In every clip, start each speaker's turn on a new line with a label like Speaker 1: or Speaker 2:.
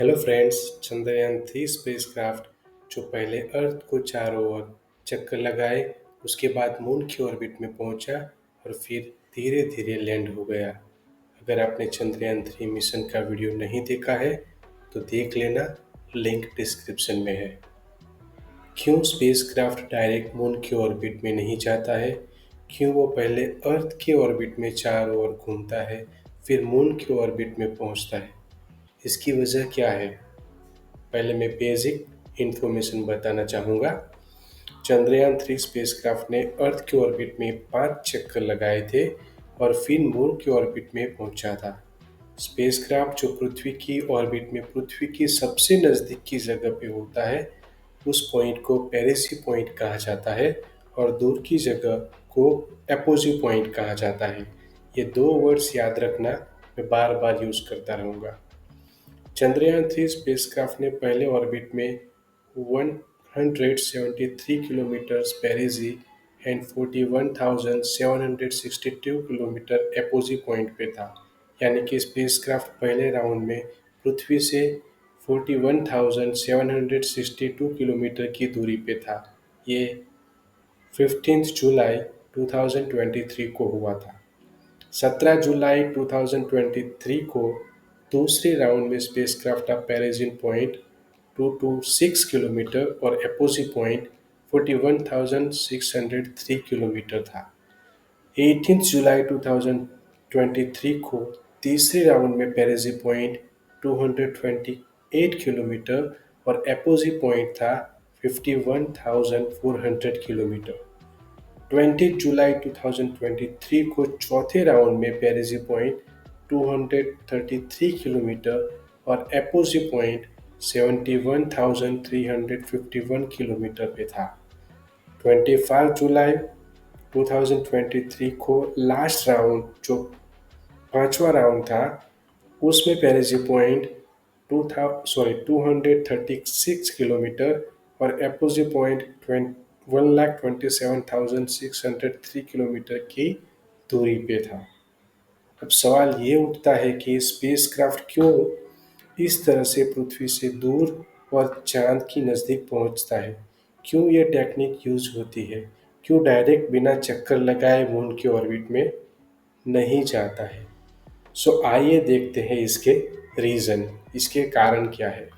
Speaker 1: Hello friends, Chandrayaan 3 spacecraft जो पहले अर्थ को चारों ओर चक्कर लगाए, उसके बाद मून की ऑर्बिट में पहुंचा और फिर धीरे धीरे लैंड हो गया। अगर आपने चंद्रयान 3 मिशन का वीडियो नहीं देखा है तो देख लेना, लिंक डिस्क्रिप्शन में है। क्यों स्पेसक्राफ्ट डायरेक्ट मून की ऑर्बिट में नहीं जाता है? क्यों वो पहले अर्थ के ऑर्बिट में चारों ओर घूमता है, फिर मून की ऑर्बिट में पहुंचता है? इसकी वजह क्या है? पहले मैं बेसिक इन्फॉर्मेशन बताना चाहूँगा। चंद्रयान 3 स्पेसक्राफ्ट ने अर्थ की ऑर्बिट में 5 चक्कर लगाए थे और फिर मून की ऑर्बिट में पहुंचा था। स्पेसक्राफ्ट जो पृथ्वी की ऑर्बिट में पृथ्वी की सबसे नज़दीक की जगह पे होता है, उस पॉइंट को पेरिसी पॉइंट कहा जाता है और दूर की जगह को एपोजी पॉइंट कहा जाता है। ये दो वर्ड्स याद रखना, मैं बार बार यूज़ करता रहूँगा। चंद्रयान 3 स्पेसक्राफ्ट ने पहले ऑर्बिट में 173 kilometre पेरिसी and 41,762 kilometre apogee point पे था। यानी कि स्पेसक्राफ्ट पहले राउंड में पृथ्वी से 41,762 किलोमीटर की दूरी पे था। ये 15 जुलाई 2023 को हुआ था। 17 जुलाई 2023 को दूसरे राउंड में स्पेसक्राफ्ट का पेरिजियन पॉइंट 226 किलोमीटर और एपोजी पॉइंट 41,603 किलोमीटर था। 18 जुलाई 2023 को तीसरे राउंड में पेरिजी पॉइंट 228 किलोमीटर और एपोजी पॉइंट था 51,400 किलोमीटर। 20 जुलाई 2023 को चौथे राउंड में पेरिजी पॉइंट 233 किलोमीटर और एपोजी पॉइंट 71,351 किलोमीटर पे था। 25 जुलाई 2023 को लास्ट राउंड जो पांचवा राउंड था, उसमें पेरिजी पॉइंट 236 किलोमीटर और एपोजी पॉइंट 1,27,603 किलोमीटर की दूरी पे था। अब सवाल ये उठता है कि स्पेसक्राफ्ट क्यों इस तरह से पृथ्वी से दूर और चांद की नज़दीक पहुंचता है? क्यों ये टेक्निक यूज होती है? क्यों डायरेक्ट बिना चक्कर लगाए मून की ऑर्बिट में नहीं जाता है? सो आइए देखते हैं इसके रीज़न, इसके कारण क्या है।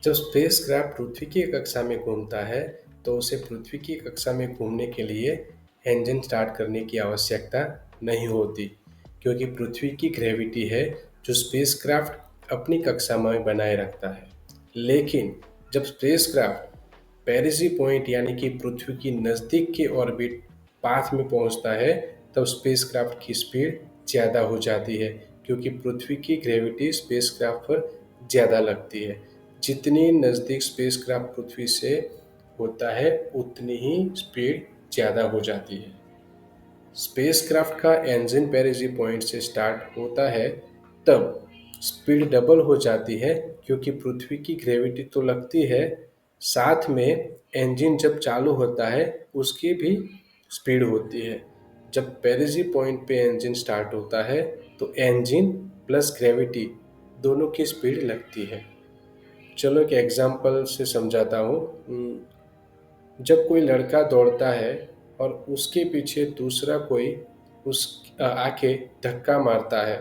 Speaker 1: जब स्पेसक्राफ्ट पृथ्वी की कक्षा में घूमता है तो उसे पृथ्वी की कक्षा में घूमने के लिए इंजन स्टार्ट करने की आवश्यकता नहीं होती, क्योंकि पृथ्वी की ग्रेविटी है जो स्पेसक्राफ्ट अपनी कक्षा में बनाए रखता है। लेकिन जब स्पेसक्राफ्ट पेरिसी पॉइंट यानी कि पृथ्वी की नज़दीक के ऑर्बिट पाथ में पहुंचता है, तब स्पेसक्राफ्ट की स्पीड ज़्यादा हो जाती है, क्योंकि पृथ्वी की ग्रेविटी स्पेसक्राफ्ट पर ज़्यादा लगती है। जितनी नज़दीक स्पेसक्राफ्ट पृथ्वी से होता है उतनी ही स्पीड ज़्यादा हो जाती है। स्पेसक्राफ्ट का इंजन पेरिसी पॉइंट से स्टार्ट होता है, तब स्पीड डबल हो जाती है, क्योंकि पृथ्वी की ग्रेविटी तो लगती है, साथ में इंजन जब चालू होता है उसकी भी स्पीड होती है। जब पेरिसी पॉइंट पे इंजन स्टार्ट होता है तो इंजन प्लस ग्रेविटी दोनों की स्पीड लगती है। चलो एक एग्जाम्पल से समझाता हूँ। जब कोई लड़का दौड़ता है और उसके पीछे दूसरा कोई उस आके धक्का मारता है,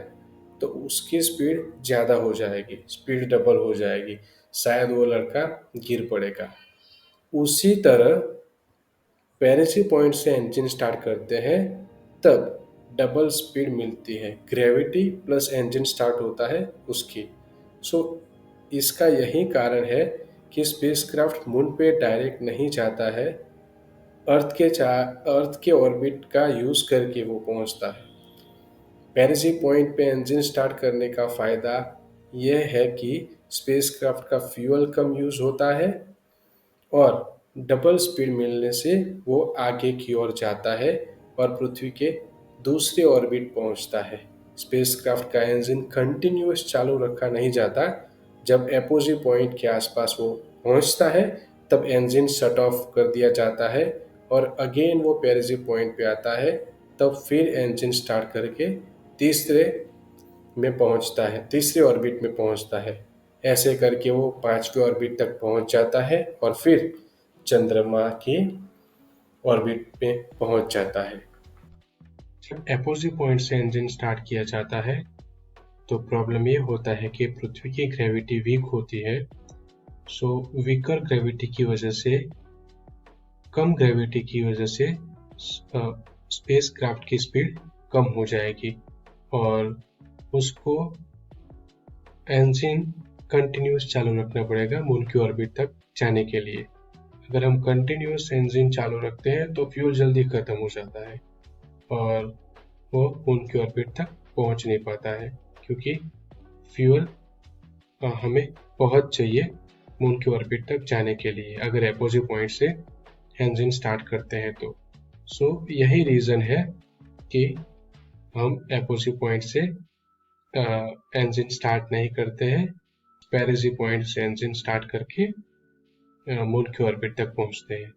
Speaker 1: तो उसकी स्पीड ज़्यादा हो जाएगी, स्पीड डबल हो जाएगी, शायद वो लड़का गिर पड़ेगा। उसी तरह पेरिसी पॉइंट से इंजन स्टार्ट करते हैं, तब डबल स्पीड मिलती है, ग्रेविटी प्लस इंजन स्टार्ट होता है उसकी। सो इसका यही कारण है कि स्पेसक्राफ्ट मून पे डायरेक्ट नहीं जाता है, अर्थ के ऑर्बिट का यूज करके वो पहुंचता है। पेरिसी पॉइंट पे इंजन स्टार्ट करने का फायदा यह है कि स्पेसक्राफ्ट का फ्यूल कम यूज होता है और डबल स्पीड मिलने से वो आगे की ओर जाता है और पृथ्वी के दूसरे ऑर्बिट पहुंचता है। स्पेसक्राफ्ट का इंजन कंटिन्यूअस चालू रखा नहीं जाता। जब एपोजी पॉइंट के आसपास वो पहुंचता है, तब इंजन शट ऑफ कर दिया जाता है और अगेन वो पेरिसी पॉइंट पे आता है, तब फिर इंजन स्टार्ट करके तीसरे में पहुंचता है, तीसरे ऑर्बिट में पहुंचता है। ऐसे करके वो 5वें ऑर्बिट तक पहुंच जाता है और फिर चंद्रमा के ऑर्बिट में पहुंच जाता है। जब अपोजी पॉइंट से इंजन स्टार्ट किया जाता है तो प्रॉब्लम ये होता है कि पृथ्वी की ग्रेविटी वीक होती है। सो वीकर ग्रेविटी की वजह से, कम ग्रेविटी की वजह से स्पेस क्राफ्ट की स्पीड कम हो जाएगी और उसको इंजन कंटिन्यूस चालू रखना पड़ेगा मून की ऑर्बिट तक जाने के लिए। अगर हम कंटिन्यूस इंजन चालू रखते हैं तो फ्यूल जल्दी खत्म हो जाता है और वो मून की ऑर्बिट तक पहुंच नहीं पाता है, क्योंकि फ्यूल हमें बहुत चाहिए मून की ऑर्बिट तक जाने के लिए अगर अपोजिट पॉइंट से इंजन स्टार्ट करते हैं तो। सो यही रीज़न है कि हम अपोजिट पॉइंट से इंजन स्टार्ट नहीं करते हैं, पैरेजी पॉइंट से इंजन स्टार्ट करके मून की ऑर्बिट तक पहुंचते हैं।